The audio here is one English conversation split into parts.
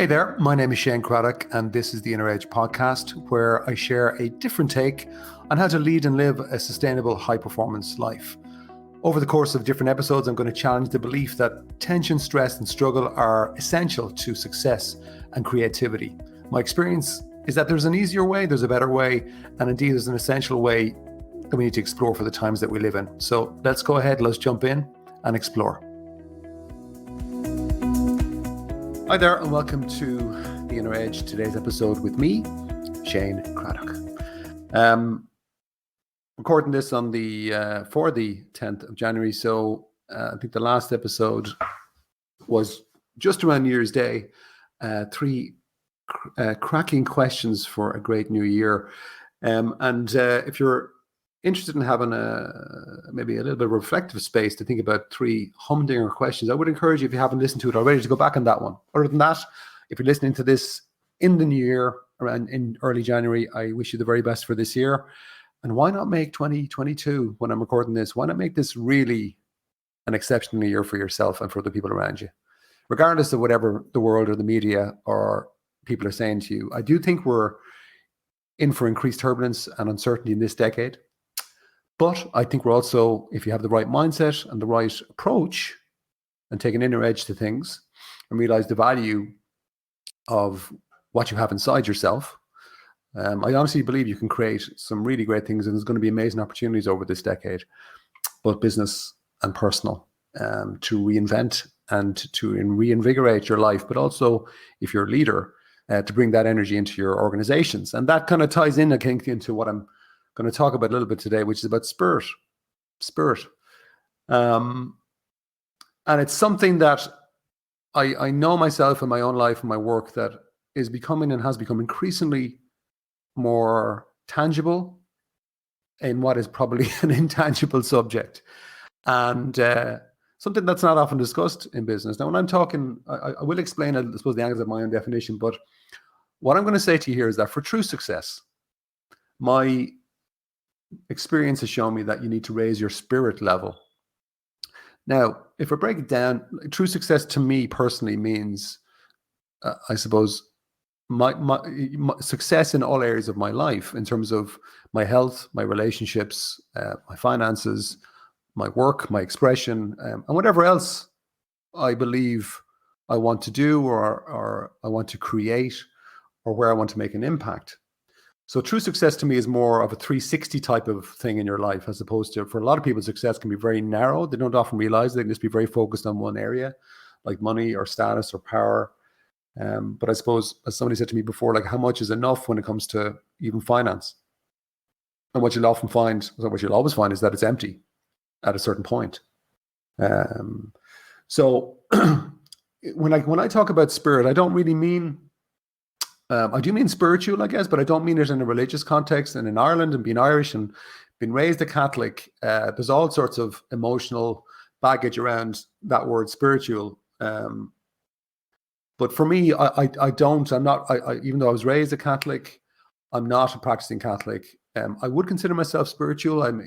Hey there, my name is Shane Craddock, and this is the Inner Edge podcast, where I share a different take on how to lead and live a sustainable, high-performance life. Over the course of different episodes, I'm going to challenge the belief that tension, stress, and struggle are essential to success and creativity. My experience is that there's an easier way, there's a better way, and indeed there's an essential way that we need to explore for the times that we live in. So let's go ahead, let's jump in and explore. Hi there, and welcome to The Inner Edge. Today's episode with me, Shane Craddock. Recording this on for the 10th of January. So I think the last episode was just around New Year's Day. Three cracking questions for a great new year. If you're interested in having maybe a little bit of reflective space to think about three humdinger questions, I would encourage you, if you haven't listened to it already, to go back on that one. Other than that, if you're listening to this in the new year, around in early January, I wish you the very best for this year. And why not make 2022, when I'm recording this, why not make this really an exceptional year for yourself and for the people around you? Regardless of whatever the world or the media or people are saying to you, I do think we're in for increased turbulence and uncertainty in this decade. But I think we're also, if you have the right mindset and the right approach and take an inner edge to things and realize the value of what you have inside yourself, I honestly believe you can create some really great things, and there's going to be amazing opportunities over this decade, both business and personal, to reinvent and to reinvigorate your life, but also, if you're a leader, to bring that energy into your organizations. And that kind of ties in, I think, into what I'm going to talk about a little bit today, which is about spirit. And it's something that I know myself in my own life and my work that is becoming and has become increasingly more tangible in what is probably an intangible subject, and something that's not often discussed in business. Now, when I'm talking, I will explain, I suppose, the angles of my own definition, but what I'm going to say to you here is that for true success, my experience has shown me that you need to raise your spirit level. Now, if I break it down, true success to me personally means, I suppose, my success in all areas of my life, in terms of my health, my relationships, my finances, my work, my expression, and whatever else I believe I want to do or I want to create, or where I want to make an impact. So true success to me is more of a 360 type of thing in your life, as opposed to, for a lot of people, success can be very narrow. They don't often realize they can just be very focused on one area, like money or status or power. But I suppose, as somebody said to me before, like, how much is enough when it comes to even finance? And what you'll always find is that it's empty at a certain point. So when I talk about spirit, I don't really mean, I do mean spiritual, I guess, but I don't mean it in a religious context. And in Ireland, and being Irish and being raised a Catholic, there's all sorts of emotional baggage around that word spiritual. But for me, I'm not, even though I was raised a Catholic, I'm not a practicing Catholic. I would consider myself spiritual. I'm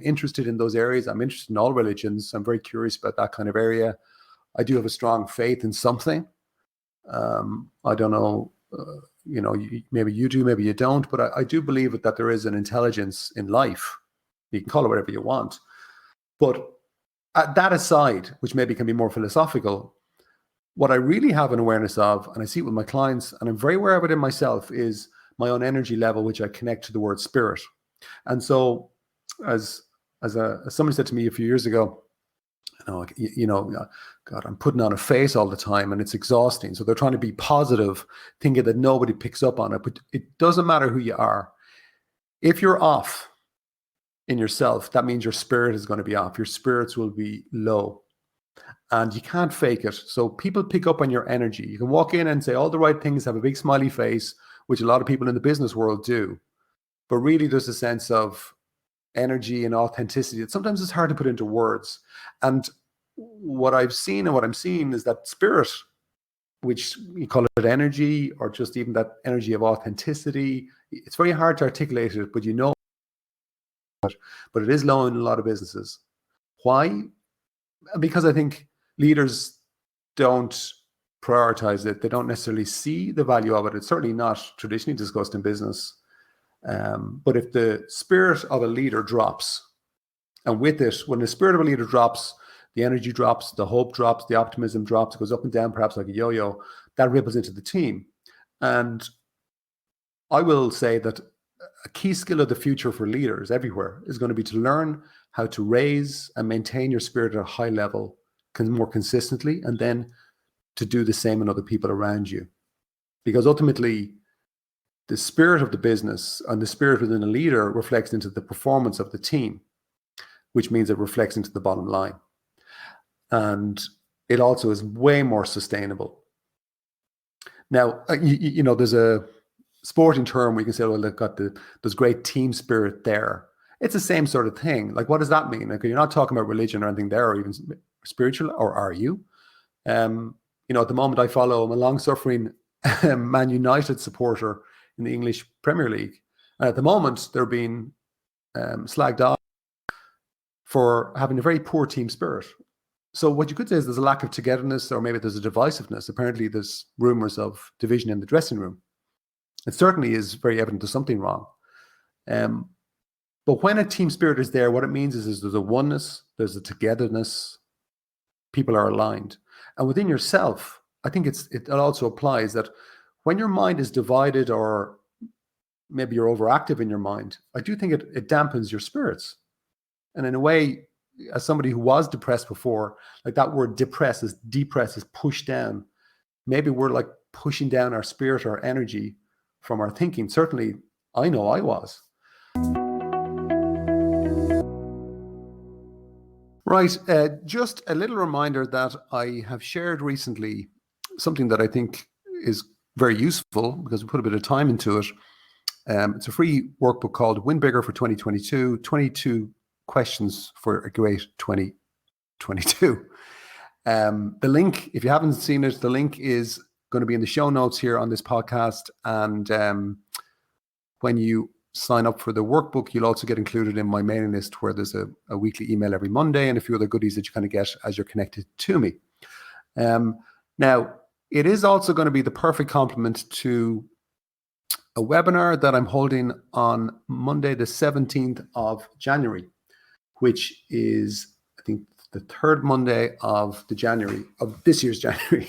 interested in those areas. I'm interested in all religions. I'm very curious about that kind of area. I do have a strong faith in something. I don't know, maybe you do, maybe you don't, but I do believe that there is an intelligence in life. You can call it whatever you want. But that aside, which maybe can be more philosophical, what I really have an awareness of, and I see it with my clients, and I'm very aware of it in myself, is my own energy level, which I connect to the word spirit. And so, as somebody said to me a few years ago, God, I'm putting on a face all the time and it's exhausting. So they're trying to be positive, thinking that nobody picks up on it. But it doesn't matter who you are. If you're off in yourself, that means your spirit is going to be off. Your spirits will be low. And you can't fake it. So people pick up on your energy. You can walk in and say all the right things, have a big smiley face, which a lot of people in the business world do. But really there's a sense of energy and authenticity that sometimes it's hard to put into words. And what I've seen and what I'm seeing is that spirit, which you call it energy, or just even that energy of authenticity, it's very hard to articulate it, but but it is low in a lot of businesses. Why? Because I think leaders don't prioritize it. They don't necessarily see the value of it. It's certainly not traditionally discussed in business. But if the spirit of a leader drops, and with it, when the spirit of a leader drops, the energy drops, the hope drops, the optimism drops, it goes up and down, perhaps like a yo-yo, that ripples into the team. And I will say that a key skill of the future for leaders everywhere is going to be to learn how to raise and maintain your spirit at a high level more consistently, and then to do the same in other people around you. Because ultimately, the spirit of the business and the spirit within a leader reflects into the performance of the team, which means it reflects into the bottom line. And it also is way more sustainable. Now, there's a sporting term where you can say, well, they've got there's great team spirit there. It's the same sort of thing. Like, what does that mean? Like, you're not talking about religion or anything there, or even spiritual, or are you? At the moment, I'm a long-suffering Man United supporter in the English Premier League. And at the moment, they're being slagged off for having a very poor team spirit. So what you could say is there's a lack of togetherness, or maybe there's a divisiveness. Apparently, there's rumors of division in the dressing room. It certainly is very evident there's something wrong. But when a team spirit is there, what it means is there's a oneness, there's a togetherness, people are aligned. And within yourself, I think it also applies that when your mind is divided, or maybe you're overactive in your mind, I do think it dampens your spirits. And in a way, as somebody who was depressed before, like that word depress is pushed down. Maybe we're like pushing down our spirit, our energy from our thinking. Certainly, I know I was. Right. Just a little reminder that I have shared recently something that I think is very useful because we put a bit of time into it. It's a free workbook called WinBigger for 2022, 22 questions for a great 2022. The link, if you haven't seen it, the link is going to be in the show notes here on this podcast. And when you sign up for the workbook, you'll also get included in my mailing list, where there's a weekly email every Monday and a few other goodies that you kind of get as you're connected to me. Now, it is also going to be the perfect complement to a webinar that I'm holding on Monday, the 17th of January, which is, I think, the third Monday of this year's January.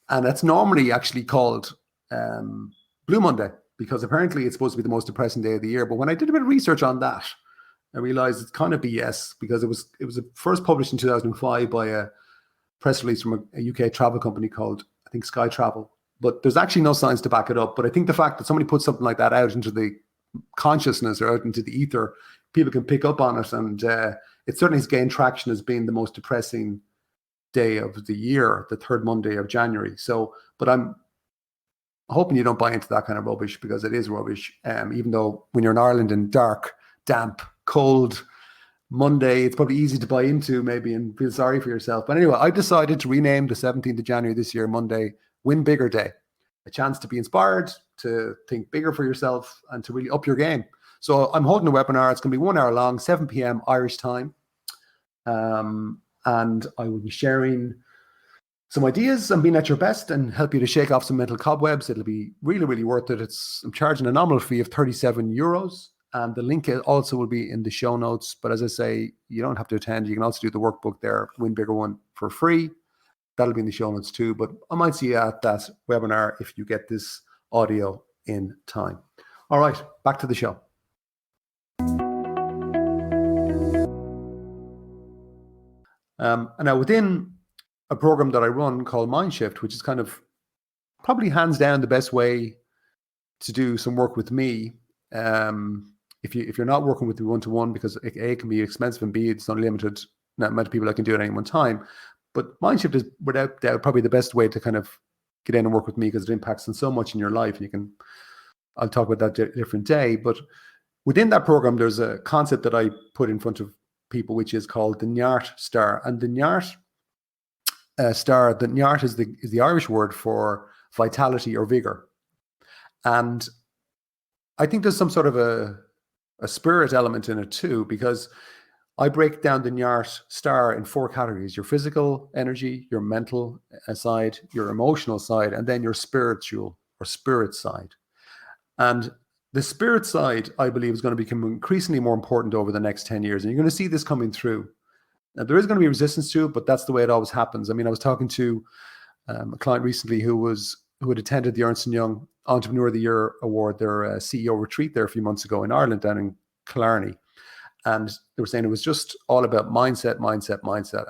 And that's normally actually called Blue Monday, because apparently it's supposed to be the most depressing day of the year. But when I did a bit of research on that, I realized it's kind of BS, because it was first published in 2005 by a press release from a UK travel company called, I think, Sky Travel. But there's actually no science to back it up. But I think the fact that somebody puts something like that out into the consciousness or out into the ether, people can pick up on it. And it certainly has gained traction as being the most depressing day of the year, the third Monday of January. So, but I'm hoping you don't buy into that kind of rubbish, because it is rubbish. Even though when you're in Ireland in dark, damp, cold Monday, it's probably easy to buy into maybe and feel sorry for yourself. But anyway, I decided to rename the 17th of January this year, Monday, WinBigger Day. A chance to be inspired, to think bigger for yourself, and to really up your game. So I'm holding a webinar. It's going to be 1 hour long, 7 p.m. Irish time. And I will be sharing some ideas and being at your best and help you to shake off some mental cobwebs. It'll be really, really worth it. I'm charging a nominal fee of 37 euros. And the link also will be in the show notes. But as I say, you don't have to attend. You can also do the workbook there, WinBigger one, for free. That'll be in the show notes too. But I might see you at that webinar if you get this audio in time. All right, back to the show. And now within a program that I run called Mindshift, which is kind of probably hands down the best way to do some work with me. If you're not working with me one-to-one, because A, can be expensive, and B, it's not limited amount of people I can do at any one time. But Mindshift is without doubt probably the best way to kind of get in and work with me, because it impacts on so much in your life. I'll talk about that a different day. But within that program, there's a concept that I put in front of people, which is called the Nyart Star. And the Nyart Star, the Nyart is the Irish word for vitality or vigor. And I think there's some sort of a spirit element in it too, because I break down the North Star in 4 categories: your physical energy, your mental side, your emotional side, and then your spiritual or spirit side. And the spirit side, I believe, is going to become increasingly more important over the next 10 years. And you're going to see this coming through. Now, there is going to be resistance to it, but that's the way it always happens. I mean, I was talking to a client recently who had attended the Ernst & Young Entrepreneur of the Year Award, their CEO retreat there a few months ago in Ireland, down in Killarney. And they were saying it was just all about mindset.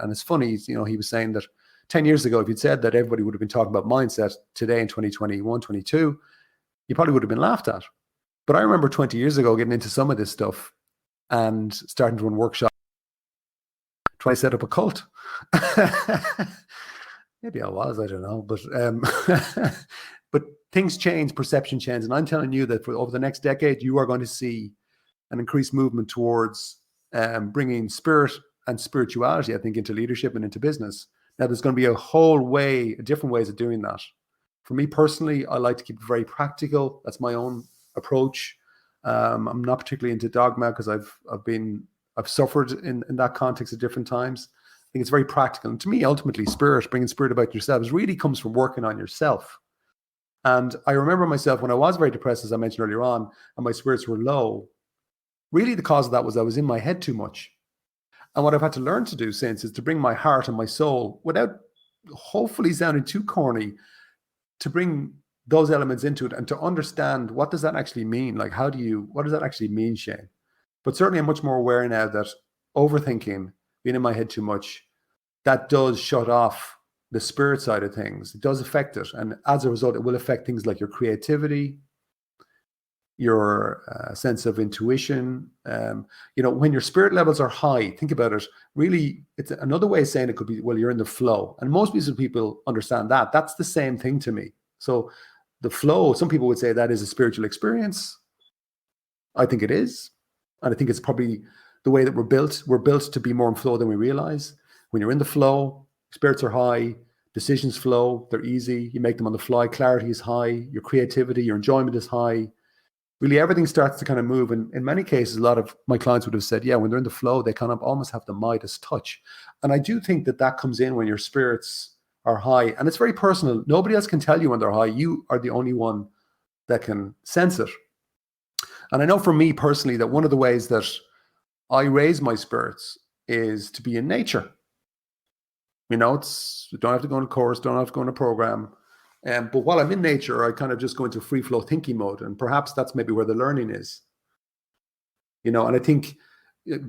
And it's funny, you know, he was saying that 10 years ago, if you'd said that everybody would have been talking about mindset today in 2021, 22, you probably would have been laughed at. But I remember 20 years ago getting into some of this stuff and starting to run workshops, try to set up a cult. Maybe I was, I don't know. But but things change, perception change. And I'm telling you that for over the next decade, you are going to see an increased movement towards bringing spirit and spirituality, I think, into leadership and into business. Now, there's going to be different ways of doing that. For me personally, I like to keep it very practical. That's my own approach. I'm not particularly into dogma because I've suffered in that context at different times. I think it's very practical. And to me, ultimately, bringing spirit about yourselves really comes from working on yourself. And I remember myself when I was very depressed, as I mentioned earlier on, and my spirits were low. Really, the cause of that was I was in my head too much. And what I've had to learn to do since is to bring my heart and my soul, without hopefully sounding too corny, to bring those elements into it and to understand, what does that actually mean? Like, what does that actually mean, Shane? But certainly I'm much more aware now that overthinking, being in my head too much, that does shut off the spirit side of things. It does affect it. And as a result, it will affect things like your creativity, your sense of intuition. You know, when your spirit levels are high, think about it. Really, it's another way of saying it could be, well, you're in the flow. And most people understand that. That's the same thing to me. So the flow, some people would say that is a spiritual experience. I think it is. And I think it's probably the way that we're built. We're built to be more in flow than we realize. When you're in the flow, spirits are high, decisions flow, they're easy. You make them on the fly. Clarity is high. Your creativity, your enjoyment is high. Really, everything starts to kind of move. And in many cases, a lot of my clients would have said, yeah, when they're in the flow, they kind of almost have the Midas touch. And I do think that comes in when your spirits are high. And it's very personal. Nobody else can tell you when they're high. You are the only one that can sense it. And I know for me personally that one of the ways that I raise my spirits is to be in nature. You know, you don't have to go on a course, don't have to go on a program. But while I'm in nature, I kind of just go into free flow thinking mode. And perhaps that's maybe where the learning is. You know, and I think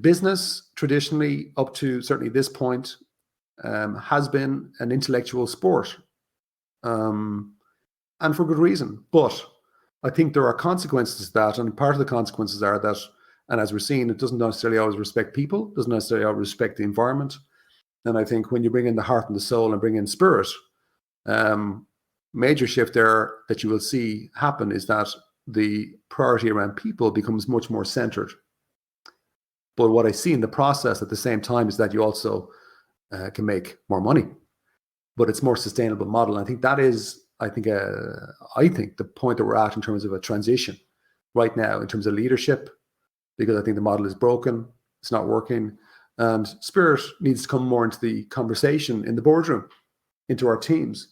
business traditionally, up to certainly this point, has been an intellectual sport. And for good reason. But I think there are consequences to that. And part of the consequences are that, and as we're seeing, it doesn't necessarily always respect people, doesn't necessarily always respect the environment. And I think when you bring in the heart and the soul and bring in spirit, major shift there that you will see happen is that the priority around people becomes much more centered. But what I see in the process at the same time is that you also can make more money, but it's more sustainable model. And I think that is, I think the point that we're at in terms of a transition right now in terms of leadership, because I think the model is broken, it's not working, and spirit needs to come more into the conversation in the boardroom, into our teams.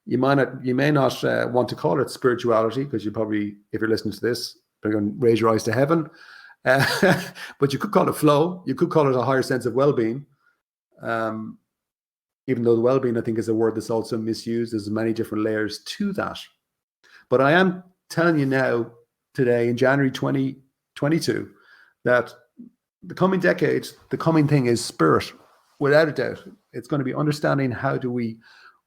You may not want to call it spirituality, because you probably, if you're listening to this, you're going to raise your eyes to heaven. But you could call it flow. You could call it a higher sense of well-being. Even though the well-being, I think, is a word that's also misused. There's many different layers to that. But I am telling you now, today, in January 2022, that the coming decade, the coming thing is spirit, without a doubt. It's going to be understanding how do we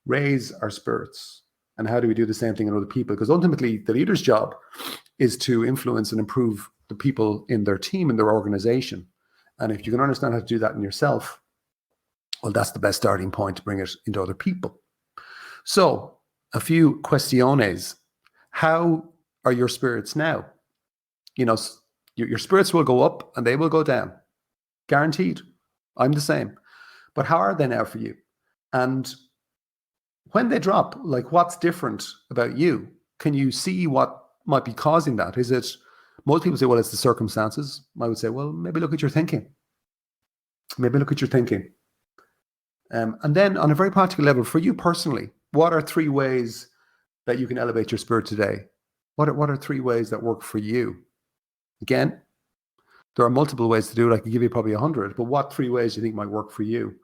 raise our spirits and how do we do the same thing in other people? Because ultimately, the leader's job is to influence and improve the people in their team, in their organization. And if you can understand how to do that in yourself, well, that's the best starting point to bring it into other people. So, a few questiones. How are your spirits now? You know, your spirits will go up and they will go down. Guaranteed. I'm the same. But how are they now for you? And when they drop, like, what's different about you? Can you see what might be causing that? Is it, most people say, well, it's the circumstances. I would say, well, maybe look at your thinking. Maybe look at your thinking. And then on a very practical level, for you personally, what are 3 ways that you can elevate your spirit today? What are 3 ways that work for you? Again, there are multiple ways to do it. I could give you probably 100, but what 3 ways do you think might work for you?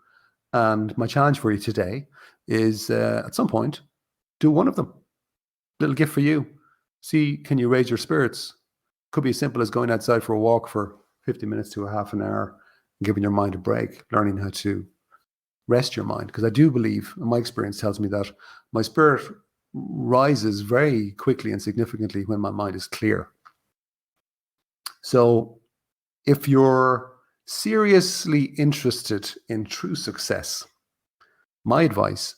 And my challenge for you today is at some point, do one of them. Little gift for you. See, can you raise your spirits? Could be as simple as going outside for a walk for 50 minutes to a half an hour, and giving your mind a break, learning how to rest your mind. Because I do believe, and my experience tells me that my spirit rises very quickly and significantly when my mind is clear. So if you're seriously interested in true success, my advice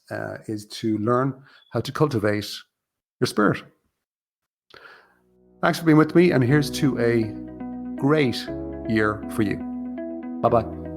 is to learn how to cultivate your spirit. Thanks for being with me, and here's to a great year for you. Bye-bye.